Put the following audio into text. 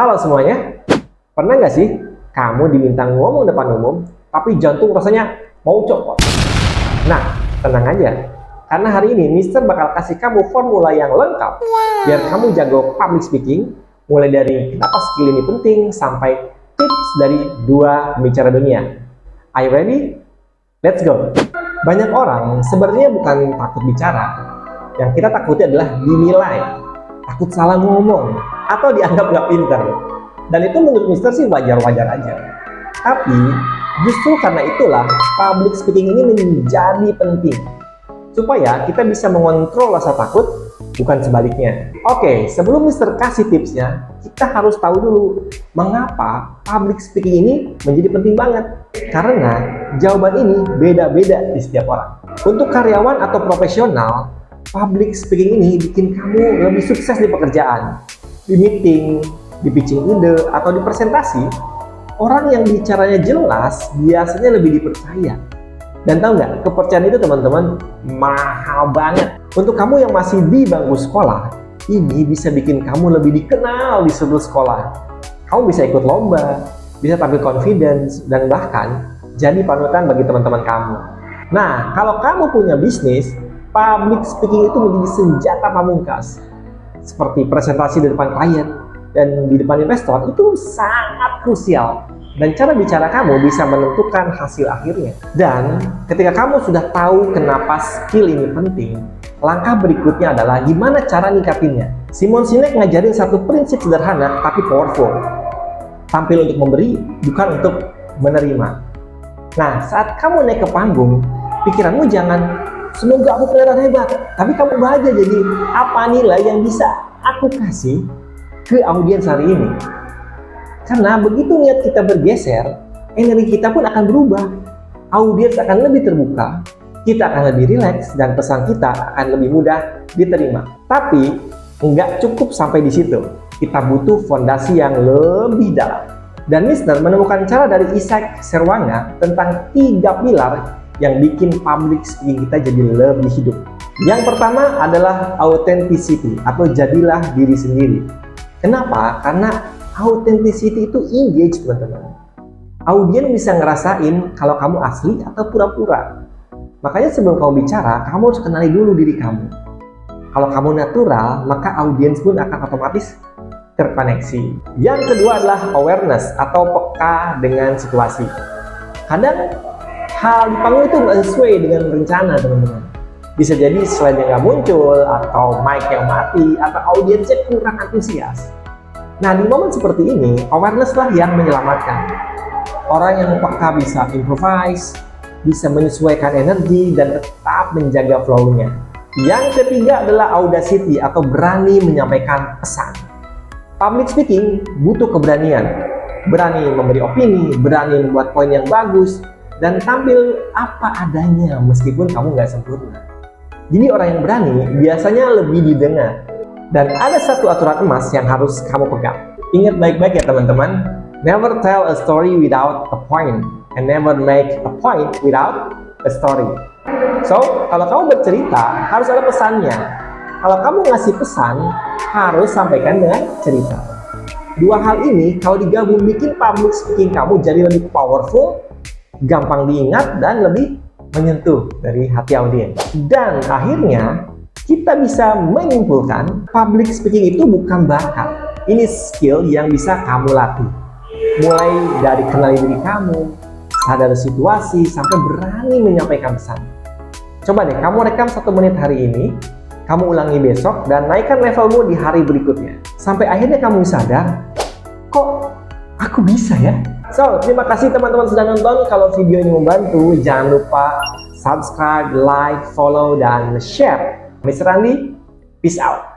Halo semuanya, pernah nggak sih kamu diminta ngomong depan umum, tapi jantung rasanya mau copot? Nah, tenang aja, karena hari ini Mister bakal kasih kamu formula yang lengkap, biar kamu jago public speaking, mulai dari kenapa skill ini penting, sampai tips dari dua pembicara dunia. Are you ready? Let's go! Banyak orang sebenarnya bukan takut bicara, yang kita takuti adalah dinilai, takut salah ngomong, atau dianggap nggak pintar. Dan itu menurut Mister sih wajar-wajar aja. Tapi justru karena itulah public speaking ini menjadi penting, supaya kita bisa mengontrol rasa takut, bukan sebaliknya. Oke, sebelum Mister kasih tipsnya, kita harus tahu dulu mengapa public speaking ini menjadi penting banget. Karena jawaban ini beda-beda di setiap orang. Untuk karyawan atau profesional, public speaking ini bikin kamu lebih sukses di pekerjaan, di meeting, di pitching ide, atau di presentasi. Orang yang bicaranya jelas biasanya lebih dipercaya. Dan tahu nggak, kepercayaan itu teman-teman mahal banget. Untuk kamu yang masih di bangku sekolah, ini bisa bikin kamu lebih dikenal di seluruh sekolah. Kamu bisa ikut lomba, bisa tampil confidence, dan bahkan jadi panutan bagi teman-teman kamu. Nah, kalau kamu punya bisnis, public speaking itu menjadi senjata pamungkas. Seperti presentasi di depan klien dan di depan investor itu sangat krusial. Dan cara bicara kamu bisa menentukan hasil akhirnya. Dan ketika kamu sudah tahu kenapa skill ini penting, langkah berikutnya adalah gimana cara ningkatinnya. Simon Sinek ngajarin satu prinsip sederhana tapi powerful. Tampil untuk memberi, bukan untuk menerima. Nah, saat kamu naik ke panggung, pikiranmu jangan semoga aku kelihatan hebat, tapi kamu bahagia jadi apa nilai yang bisa aku kasih ke audiens hari ini. Karena begitu niat kita bergeser, energi kita pun akan berubah. Audiens akan lebih terbuka, kita akan lebih rileks, dan pesan kita akan lebih mudah diterima. Tapi nggak cukup sampai di situ. Kita butuh fondasi yang lebih dalam. Dan Mister menemukan cara dari Isaac Serwanga tentang 3 pilar yang bikin public speaking kita jadi lebih hidup. Yang pertama adalah authenticity atau jadilah diri sendiri. Kenapa? Karena authenticity itu engage, teman-teman. Audiens bisa ngerasain kalau kamu asli atau pura-pura. Makanya sebelum kamu bicara, kamu harus kenali dulu diri kamu. Kalau kamu natural, maka audiens pun akan otomatis terkoneksi. Yang kedua adalah awareness atau peka dengan situasi. Kadang hal di panggung itu nggak sesuai dengan rencana, teman-teman. Bisa jadi slide yang nggak muncul, atau mic yang mati, atau audiensnya kurang antusias. Nah, di momen seperti ini, awareness lah yang menyelamatkan. Orang yang peka bisa improvise, bisa menyesuaikan energi, dan tetap menjaga flow-nya. Yang ketiga adalah audacity atau berani menyampaikan pesan. Public speaking butuh keberanian. Berani memberi opini, berani membuat poin yang bagus, dan tampil apa adanya meskipun kamu nggak sempurna. Jadi orang yang berani biasanya lebih didengar. Dan ada satu aturan emas yang harus kamu pegang. Ingat baik-baik ya teman-teman. Never tell a story without a point, and never make a point without a story. So, kalau kamu bercerita, harus ada pesannya. Kalau kamu ngasih pesan, harus sampaikan dengan cerita. Dua hal ini kalau digabung bikin public speaking kamu jadi lebih powerful, gampang diingat, dan lebih menyentuh dari hati audiens. Dan akhirnya kita bisa menyimpulkan public speaking itu bukan bakat. Ini skill yang bisa kamu latih. Mulai dari kenali diri kamu, sadar situasi, sampai berani menyampaikan pesan. Coba deh kamu rekam 1 menit hari ini, kamu ulangi besok, dan naikkan levelmu di hari berikutnya. Sampai akhirnya kamu sadar, kok aku bisa ya? So, terima kasih teman-teman sudah nonton. Kalau video ini membantu, jangan lupa subscribe, like, follow, dan share. Mr. Randi, peace out.